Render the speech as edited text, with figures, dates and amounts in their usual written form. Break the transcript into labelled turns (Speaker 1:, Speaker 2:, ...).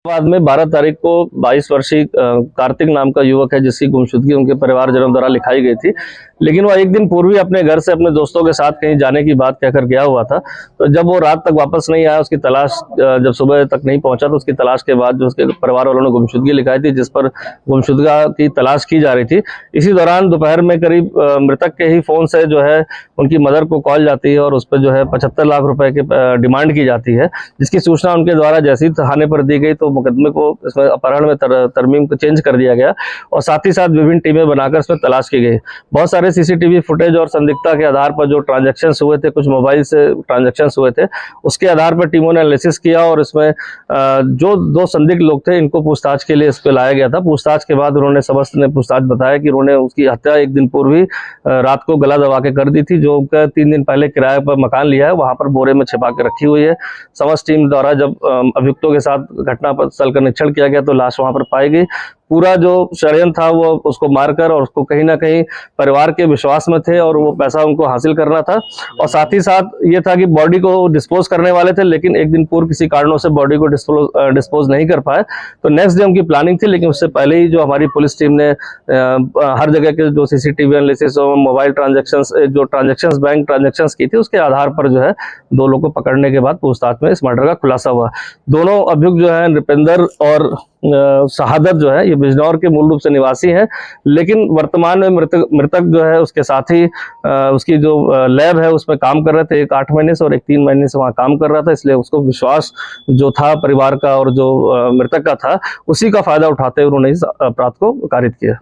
Speaker 1: बाद में 12 तारीख को 22 वर्षीय कार्तिक नाम का युवक है जिसकी गुमशुदगी उनके परिवारजनों द्वारा लिखाई गई थी, लेकिन वो एक दिन पूर्व ही अपने घर से अपने दोस्तों के साथ कहीं जाने की बात कहकर गया हुआ था। तो जब वो रात तक वापस नहीं आया, उसकी तलाश जब सुबह तक नहीं पहुंचा, तो उसकी तलाश के बाद जो उसके परिवार वालों ने गुमशुदगी लिखाई थी, जिस पर गुमशुदगा की तलाश की जा रही थी। इसी दौरान दोपहर में करीब मृतक के ही फोन से जो है उनकी मदर को कॉल जाती है और उस पर जो है 75 लाख रुपए की डिमांड की जाती है, जिसकी सूचना उनके द्वारा जैसे ही थाने पर दी गई तो मुकदमे को इसमें अपहरण में तरमीम को चेंज कर दिया गया और साथ ही साथ विभिन्न टीमें बनाकर इसमें तलाश की गई। बहुत सारे सीसीटीवी फुटेज और संदिग्धता के आधार पर जो ट्रांजैक्शंस हुए थे, कुछ मोबाइल से ट्रांजैक्शंस हुए थे, उसके आधार पर टीमों ने एनालिसिस किया और इसमें जो 2 संदिग्ध लोग थे इनको पूछताछ के लिए इस पे लाया गया था। पूछताछ के बाद उन्होंने समस्त ने पूछताछ बताया कि उन्होंने उसकी हत्या एक दिन पूर्व ही रात को गला दबा के कर दी थी। जो उनका 3 दिन पहले किराए पर मकान लिया है वहां पर बोरे में छिपा के रखी हुई है। समस्त टीम द्वारा जब अभियुक्तों के साथ घटना पर स्थल का निरीक्षण किया गया तो लाश वहां पर पाई गई। पूरा जो षड्यंत्र था वो उसको मारकर और उसको कहीं ना कहीं परिवार के विश्वास में थे और वो पैसा उनको हासिल करना था, और साथ ही साथ ये था कि बॉडी को डिस्पोज करने वाले थे, लेकिन एक दिन पूर्व किसी कारणों से बॉडी को डिस्पोज नहीं कर पाए। तो नेक्स्ट डे उनकी प्लानिंग थी, लेकिन उससे पहले ही जो हमारी पुलिस टीम ने हर जगह के जो सीसीटीवी एनालिसिस और मोबाइल ट्रांजेक्शंस, जो ट्रांजेक्शंस, बैंक ट्रांजेक्शंस की थी, उसके आधार पर जो है 2 लोगों को पकड़ने के बाद पूछताछ में इस मर्डर का खुलासा हुआ। दोनों अभियुक्त जो है नृपेंद्र और शहादत जो है ये बिजनौर के मूल रूप से निवासी हैं, लेकिन वर्तमान में मृतक जो है उसके साथ ही उसकी जो लैब है उसमें काम कर रहे थे। एक 8 महीने से और एक 3 महीने से वहाँ काम कर रहा था, इसलिए उसको विश्वास जो था परिवार का और जो मृतक का था, उसी का फायदा उठाते हुए उन्होंने इस अपराध को कारित किया।